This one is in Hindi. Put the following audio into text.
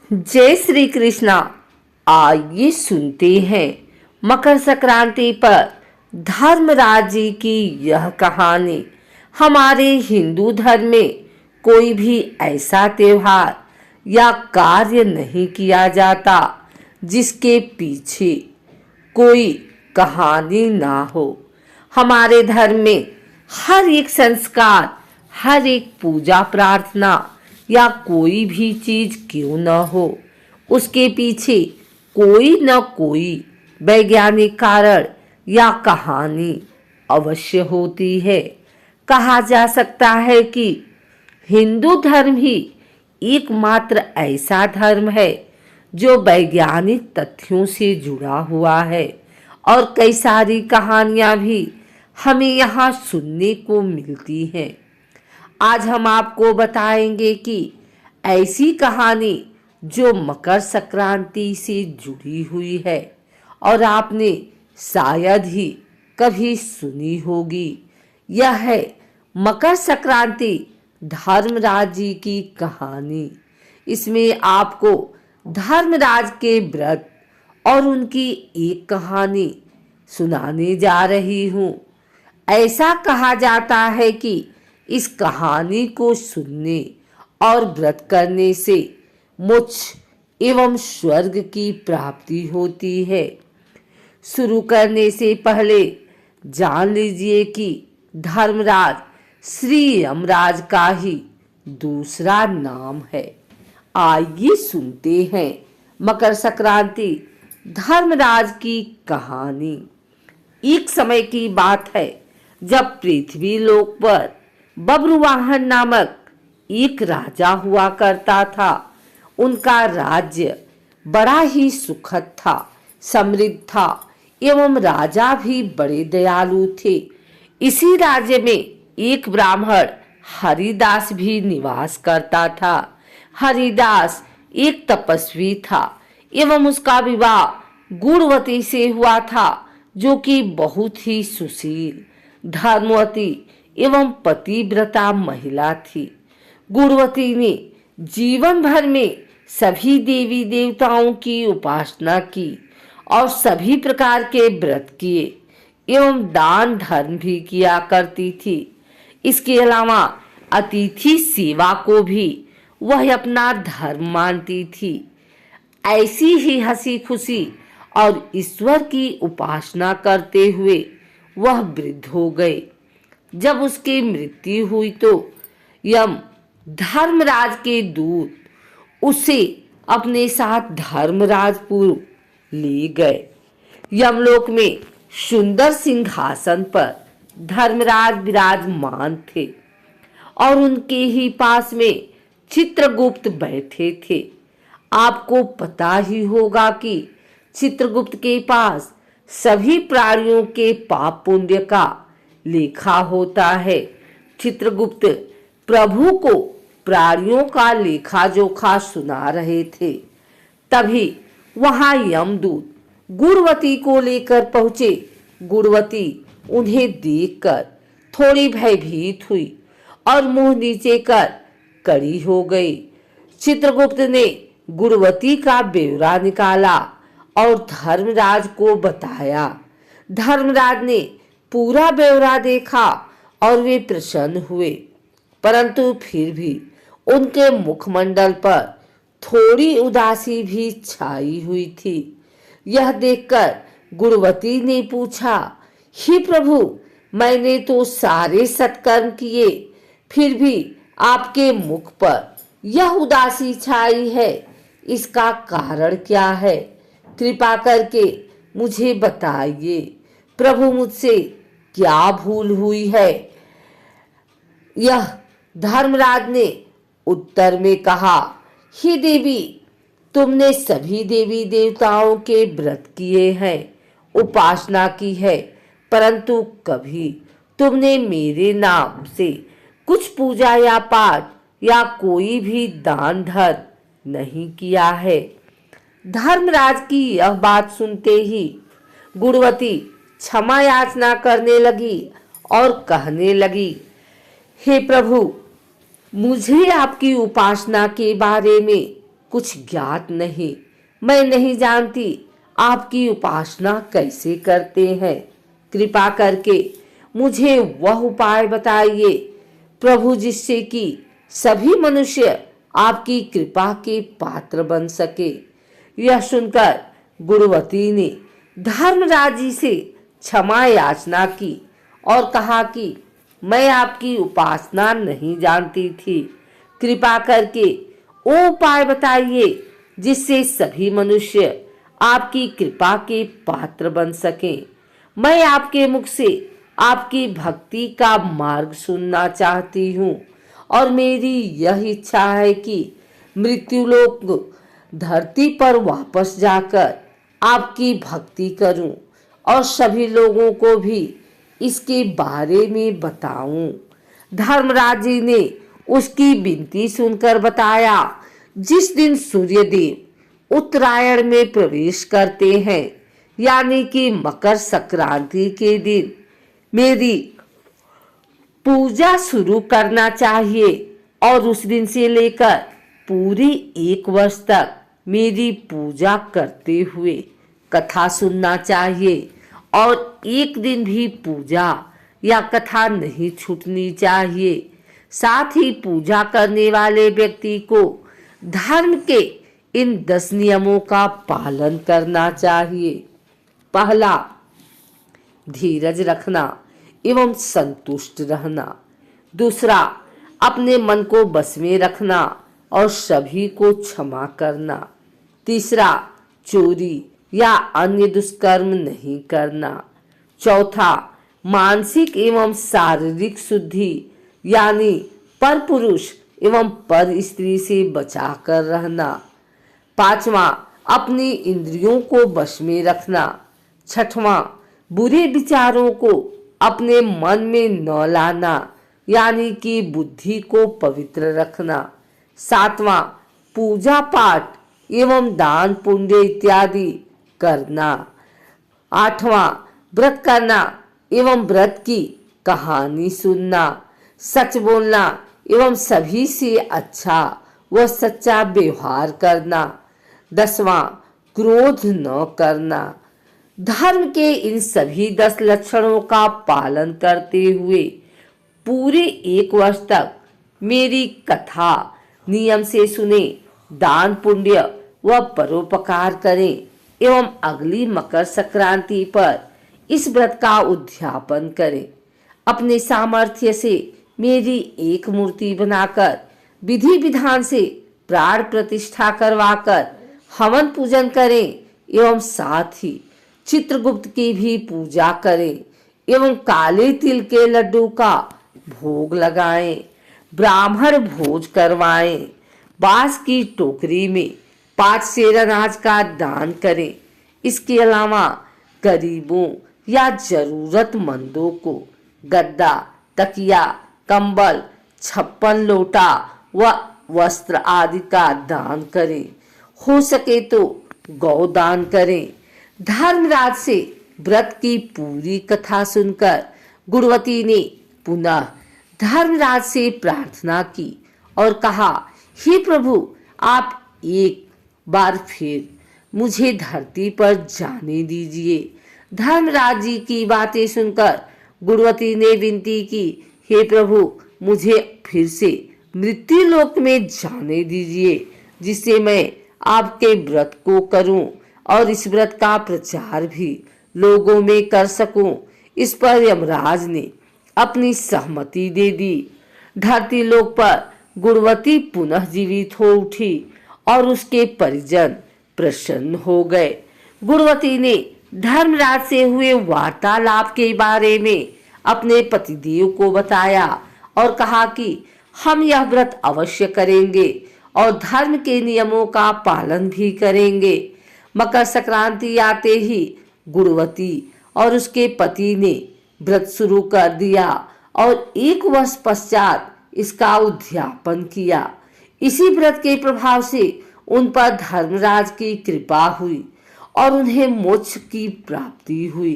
जय श्री कृष्णा। आइए सुनते हैं मकर संक्रांति पर धर्मराज जी की यह कहानी। हमारे हिंदू धर्म में कोई भी ऐसा त्योहार या कार्य नहीं किया जाता जिसके पीछे कोई कहानी ना हो। हमारे धर्म में हर एक संस्कार, हर एक पूजा प्रार्थना या कोई भी चीज क्यों न हो, उसके पीछे कोई न कोई वैज्ञानिक कारण या कहानी अवश्य होती है। कहा जा सकता है कि हिंदू धर्म ही एकमात्र ऐसा धर्म है जो वैज्ञानिक तथ्यों से जुड़ा हुआ है और कई सारी कहानियां भी हमें यहाँ सुनने को मिलती हैं। आज हम आपको बताएंगे कि ऐसी कहानी जो मकर संक्रांति से जुड़ी हुई है और आपने शायद ही कभी सुनी होगी। यह है मकर संक्रांति धर्मराज जी की कहानी। इसमें आपको धर्मराज के व्रत और उनकी एक कहानी सुनाने जा रही हूँ। ऐसा कहा जाता है कि इस कहानी को सुनने और व्रत करने से मोक्ष एवं स्वर्ग की प्राप्ति होती है। शुरू करने से पहले जान लीजिए कि धर्मराज श्री यमराज का ही दूसरा नाम है। आइए सुनते हैं मकर संक्रांति धर्मराज की कहानी। एक समय की बात है जब पृथ्वी लोक पर बब्रुवाहन नामक एक राजा हुआ करता था। उनका राज्य बड़ा ही सुखद था, समृद्ध था एवं राजा भी बड़े दयालु थे। इसी राज्य में एक ब्राह्मण हरिदास भी निवास करता था। हरिदास एक तपस्वी था एवं उसका विवाह गुणवती से हुआ था, जो कि बहुत ही सुशील, धर्मवती एवं पतिव्रता महिला थी। गुणवती ने जीवन भर में सभी देवी देवताओं की उपासना की और सभी प्रकार के व्रत किए एवं दान धर्म भी किया करती थी। इसके अलावा अतिथि सेवा को भी वह अपना धर्म मानती थी। ऐसी ही हंसी खुशी और ईश्वर की उपासना करते हुए वह वृद्ध हो गए। जब उसकी मृत्यु हुई तो यम धर्मराज के दूत उसे अपने साथ धर्मराजपुर ले गए। यमलोक में सुंदर सिंहासन पर धर्मराज विराजमान थे और उनके ही पास में चित्रगुप्त बैठे थे। आपको पता ही होगा कि चित्रगुप्त के पास सभी प्राणियों के पाप पुण्य का लेखा होता है। चित्रगुप्त प्रभु को प्राणियों का लेखा जोखा सुना रहे थे। तभी वहां यमदूत गुणवती को लेकर पहुंचे। गुणवती उन्हें देखकर थोड़ी भयभीत हुई और मुंह नीचे कर कड़ी हो गई। चित्रगुप्त ने गुणवती का ब्यौरा निकाला और धर्मराज को बताया। धर्मराज ने पूरा ब्यौरा देखा और वे प्रसन्न हुए, परंतु फिर भी उनके मुखमंडल पर थोड़ी उदासी भी छाई हुई थी। यह देखकर गुणवती ने पूछा, हे प्रभु, मैंने तो सारे सत्कर्म किए, फिर भी आपके मुख पर यह उदासी छाई है, इसका कारण क्या है? कृपा करके मुझे बताइए। प्रभु, मुझसे क्या भूल हुई है? यह धर्मराज ने उत्तर में कहा, हे देवी, तुमने सभी देवी देवताओं के व्रत किए हैं, उपासना की है, परंतु कभी तुमने मेरे नाम से कुछ पूजा या पाठ या कोई भी दान धर्म नहीं किया है। धर्मराज की यह बात सुनते ही गुणवती क्षमा याचना करने लगी और कहने लगी, हे प्रभु, मुझे आपकी उपासना के बारे में कुछ ज्ञात नहीं। मैं नहीं जानती आपकी उपासना कैसे करते हैं। कृपा करके मुझे वह उपाय बताइए प्रभु, जिससे कि सभी मनुष्य आपकी कृपा के पात्र बन सके। यह सुनकर गुरुवती ने धर्मराज जी से क्षमा याचना की और कहा कि मैं आपकी उपासना नहीं जानती थी। कृपा करके वो उपाय बताइए जिससे सभी मनुष्य आपकी कृपा के पात्र बन सकें। मैं आपके मुख से आपकी भक्ति का मार्ग सुनना चाहती हूँ और मेरी यह इच्छा है कि मृत्युलोक धरती पर वापस जाकर आपकी भक्ति करूं और सभी लोगों को भी इसके बारे में बताऊं। धर्मराज जी ने उसकी विनती सुनकर बताया, जिस दिन सूर्यदेव उत्तरायण में प्रवेश करते हैं, यानी कि मकर संक्रांति के दिन मेरी पूजा शुरू करना चाहिए और उस दिन से लेकर पूरी 1 वर्ष तक मेरी पूजा करते हुए कथा सुनना चाहिए और एक दिन भी पूजा या कथा नहीं छूटनी चाहिए। साथ ही पूजा करने वाले व्यक्ति को धर्म के इन 10 नियमों का पालन करना चाहिए। पहला, धीरज रखना एवं संतुष्ट रहना। दूसरा, अपने मन को बस में रखना और सभी को क्षमा करना। तीसरा, चोरी या अन्य दुष्कर्म नहीं करना। चौथा, मानसिक एवं शारीरिक शुद्धि यानी पर पुरुष एवं पर स्त्री से बचाकर रहना। पांचवा, अपनी इंद्रियों को वश में रखना। छठवां, बुरे विचारों को अपने मन में न लाना यानी कि बुद्धि को पवित्र रखना। सातवां, पूजा पाठ एवं दान पुण्य इत्यादि करना। आठवां, व्रत करना एवं व्रत की कहानी सुनना। सच बोलना एवं सभी से अच्छा व सच्चा व्यवहार करना। 10वां, क्रोध न करना। धर्म के इन सभी 10 लक्षणों का पालन करते हुए पूरे 1 वर्ष तक मेरी कथा नियम से सुने, दान पुण्य व परोपकार करें एवं अगली मकर संक्रांति पर इस व्रत का उद्यापन करें। अपने सामर्थ्य से मेरी एक मूर्ति बनाकर विधि विधान से प्राण प्रतिष्ठा करवाकर हवन पूजन करें एवं साथ ही चित्रगुप्त की भी पूजा करें एवं काले तिल के लड्डू का भोग लगाएं, ब्राह्मण भोज करवाएं, बांस की टोकरी में 5 सेर अनाज का दान करें। इसके अलावा गरीबों या जरूरतमंदों को गद्दा, तकिया, कंबल, 56 लोटा व वस्त्र आदि का दान करें। हो सके तो गौदान करें। धर्मराज से व्रत की पूरी कथा सुनकर गुरुवती ने पुनः धर्मराज से प्रार्थना की और कहा, हे प्रभु, आप एक बार फिर मुझे धरती पर जाने दीजिए। धर्मराज जी की बातें सुनकर गुरुवती ने विनती की, हे प्रभु, मुझे फिर से मृत्यु लोक में जाने दीजिए, जिससे मैं आपके व्रत को करूं और इस व्रत का प्रचार भी लोगों में कर सकूं। इस पर यमराज ने अपनी सहमति दे दी। धरती लोक पर गुरुवती पुनः जीवित हो उठी और उसके परिजन प्रसन्न हो गए। गुरुवती ने धर्मराज से हुए वार्तालाप के बारे में अपने पतिदेव को बताया और कहा कि हम यह व्रत अवश्य करेंगे और धर्म के नियमों का पालन भी करेंगे। मकर संक्रांति आते ही गुरुवती और उसके पति ने व्रत शुरू कर दिया और 1 वर्ष पश्चात इसका उद्यापन किया। इसी व्रत के प्रभाव से उन पर धर्मराज की कृपा हुई और उन्हें मोक्ष की प्राप्ति हुई।